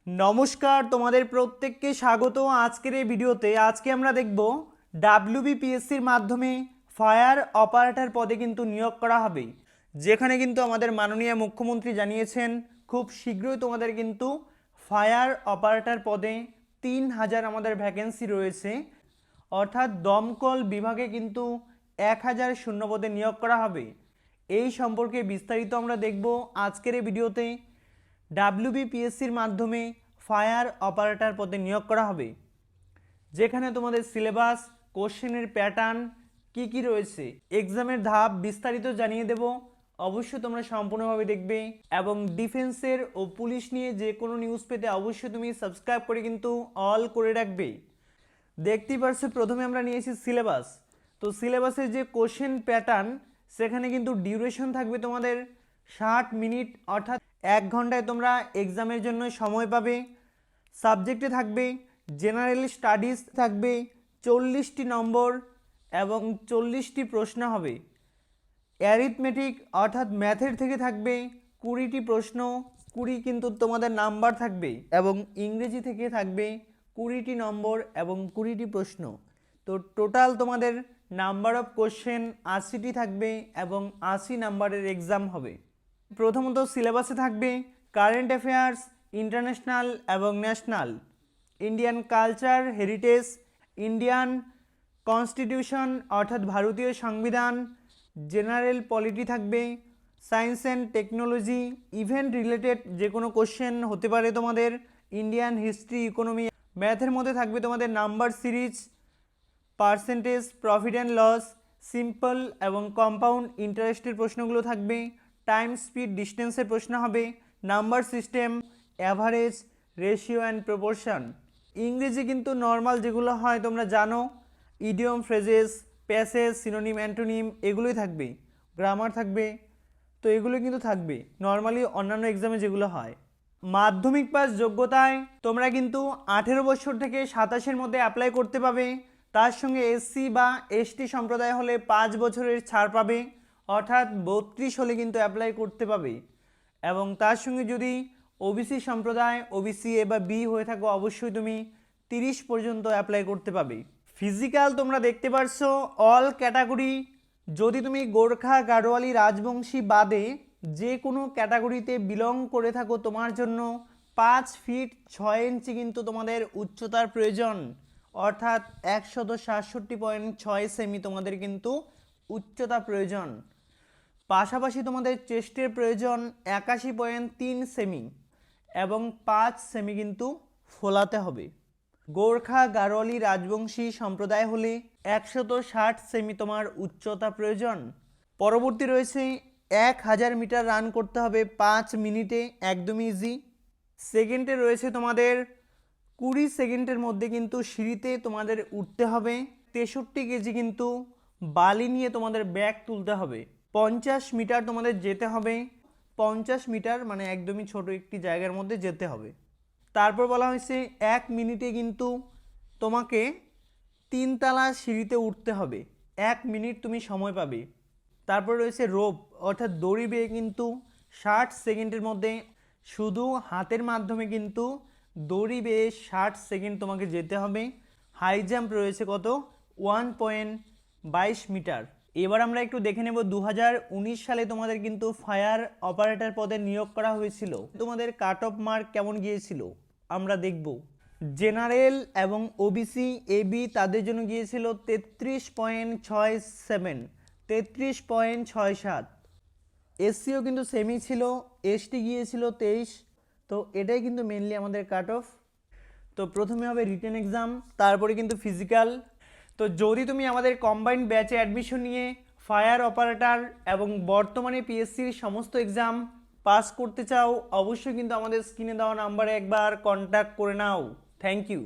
নমস্কার, তোমাদের প্রত্যেককে স্বাগত আজকের এই ভিডিওতে। আজকে আমরা দেখব ডাব্লিউবিপিএসসির মাধ্যমে ফায়ার অপারেটর পদে কিন্তু নিয়োগ করা হবে, যেখানে কিন্তু আমাদের মাননীয় মুখ্যমন্ত্রী জানিয়েছেন খুব শীঘ্রই তোমাদের কিন্তু ফায়ার অপারেটর পদে 3000 আমাদের ভ্যাকেন্সি রয়েছে, অর্থাৎ দমকল বিভাগে কিন্তু 1000 শূন্যপদে নিয়োগ করা হবে। এই সম্পর্কে বিস্তারিত আমরা দেখব আজকের এই ভিডিওতে। ডাব্লিউবিপিএসসির মাধ্যমে ফায়ার অপারেটর পদে নিয়োগ করা হবে, যেখানে তোমাদের সিলেবাস, কোশ্চেনের প্যাটার্ন কি কি রয়েছে, এক্সামের ধাপ বিস্তারিত জানিয়ে দেব। অবশ্যই তোমরা সম্পূর্ণভাবে দেখবে এবং ডিফেন্সের ও পুলিশ নিয়ে যে কোনো নিউজ পেতে অবশ্যই তুমি সাবস্ক্রাইব করে কিন্তু অল করে রাখবে। দেখতেই পারছো প্রথমে আমরা নিয়েছি সিলেবাস। তো সিলেবাসের যে কোশ্চেন প্যাটার্ন, সেখানে কিন্তু ডিউরেশন থাকবে তোমাদের 60 মিনিট, অর্থাৎ 1 ঘন্টায় তোমরা এক্সামের জন্য সময় পাবে। সাবজেক্টে থাকবে জেনারেল স্টাডিজ, থাকবে 40টি নম্বর এবং 40টি প্রশ্ন হবে। অ্যারিথমেটিক অর্থাৎ ম্যাথের থেকে থাকবে 20টি প্রশ্ন, 20 কিন্তু তোমাদের নাম্বার থাকবে, এবং ইংরেজি থেকে থাকবে 20টি নম্বর এবং 20টি প্রশ্ন। তো টোটাল তোমাদের নাম্বার অফ কোশ্চেন 80টি থাকবে এবং 80 নাম্বারের এক্সাম হবে। প্রথমত সিলেবাসে থাকবে কারেন্ট অ্যাফেয়ার্স, ইন্টারন্যাশনাল এবং national, Indian culture heritage, Indian constitution অর্থাৎ ভারতীয় সংবিধান, জেনারেল পলিটি থাকবে, science and technology, event related যে কোনো কোশ্চেন হতে পারে তোমাদের, ইন্ডিয়ান হিস্ট্রি, ইকোনমি। ম্যাথের মধ্যে থাকবে তোমাদের number series, percentage, profit and loss, simple এবং কম্পাউন্ড ইন্টারেস্টের প্রশ্নগুলো থাকবে। টাইম, স্পিড, ডিস্টেন্সের প্রশ্ন হবে। Number system, average, ratio and proportion. ইংরেজি কিন্তু নর্মাল যেগুলো হয় তোমরা জানো, idiom, phrases, passage, synonym, antonym, এগুলোই থাকবে। গ্রামার থাকবে। তো এগুলো কিন্তু থাকবে নর্মালি অন্যান্য এক্সামে যেগুলো হয়। মাধ্যমিক পাস যোগ্যতায় তোমরা কিন্তু 18 বছর থেকে 27-এর মধ্যে অ্যাপ্লাই করতে পাবে। তার সঙ্গে এসসি বা এসটি সম্প্রদায় হলে 5 বছরের ছাড় পাবে, অর্থাৎ 32 হলে কিন্তু অ্যাপ্লাই করতে পাবে। এবং তার সঙ্গে যদি ওবিসি সম্প্রদায়, ওবিসি এ বা বি হয়ে থাকো, অবশ্যই তুমি 30 পর্যন্ত অ্যাপ্লাই করতে পাবে। ফিজিক্যাল তোমরা দেখতে পারছো অল ক্যাটাগরি, যদি তুমি গোর্খা, গাড়োয়ালি, রাজবংশী বাদে যে কোনো ক্যাটাগরিতে বিলং করে থাকো, তোমার জন্য 5 ফিট 6 ইঞ্চি কিন্তু তোমাদের উচ্চতার প্রয়োজন, অর্থাৎ 167.6 সেমি তোমাদের কিন্তু উচ্চতা প্রয়োজন। পাশাপাশি তোমাদের চেস্টের প্রয়োজন 81.3 সেমি এবং 5 সেমি কিন্তু ফোলাতে হবে। গোর্খা, গাড়োয়ালি, রাজবংশী সম্প্রদায় হলে 160 সেমি তোমার উচ্চতা প্রয়োজন। পরবর্তী রয়েছে 1000 মিটার রান করতে হবে 5 মিনিটে, একদমই ইজি। সেকেন্ডে রয়েছে তোমাদের 20 সেকেন্ডের মধ্যে কিন্তু সিঁড়িতে তোমাদের উঠতে হবে। 63 কেজি কিন্তু বালি নিয়ে তোমাদের ব্যাগ তুলতে হবে। 50 মিটার তোমাদের যেতে হবে। 50 মিটার মানে একদমই ছোট একটি জায়গার মধ্যে যেতে হবে। তারপর বলা হয়েছে 1 মিনিটে কিন্তু তোমাকে 3 তলা সিঁড়িতে উঠতে হবে। 1 মিনিট তুমি সময় পাবে। তারপর রয়েছে রোপ অর্থাৎ দড়ি বেয়ে কিন্তু 60 সেকেন্ডের মধ্যে শুধু হাতের মাধ্যমে কিন্তু দড়ি বেয়ে 60 সেকেন্ড তোমাকে যেতে হবে। হাই জাম্প রয়েছে কত, 1.22 মিটার। এবার আমরা একটু দেখে নেব 2019 সালে তোমাদের কিন্তু ফায়ার অপারেটর পদে নিয়োগ করা হয়েছিল, তোমাদের কাট অফ মার্ক কেমন গিয়েছিল আমরা দেখব। জেনারেল এবং ওবিসি এবি তাদের জন্য গিয়েছিল 33.67, 33.67। এসসিও কিন্তু সেমি ছিল, এসটি গিয়েছিল 23। তো এটাই কিন্তু মেনলি আমাদের কাট অফ। তো প্রথমে হবে রিটেন এক্সাম, তারপরে কিন্তু ফিজিক্যাল। তো যদি তুমি আমাদের কম্বাইন্ড ব্যাচে অ্যাডমিশন নিয়ে ফায়ার অপারেটর এবং বর্তমানে পিএসসির সমস্ত এক্সাম পাস করতে চাও, অবশ্যই কিন্তু আমাদের স্ক্রিনে দেওয়া নাম্বারে একবার কন্ট্যাক্ট করে নাও। Thank you.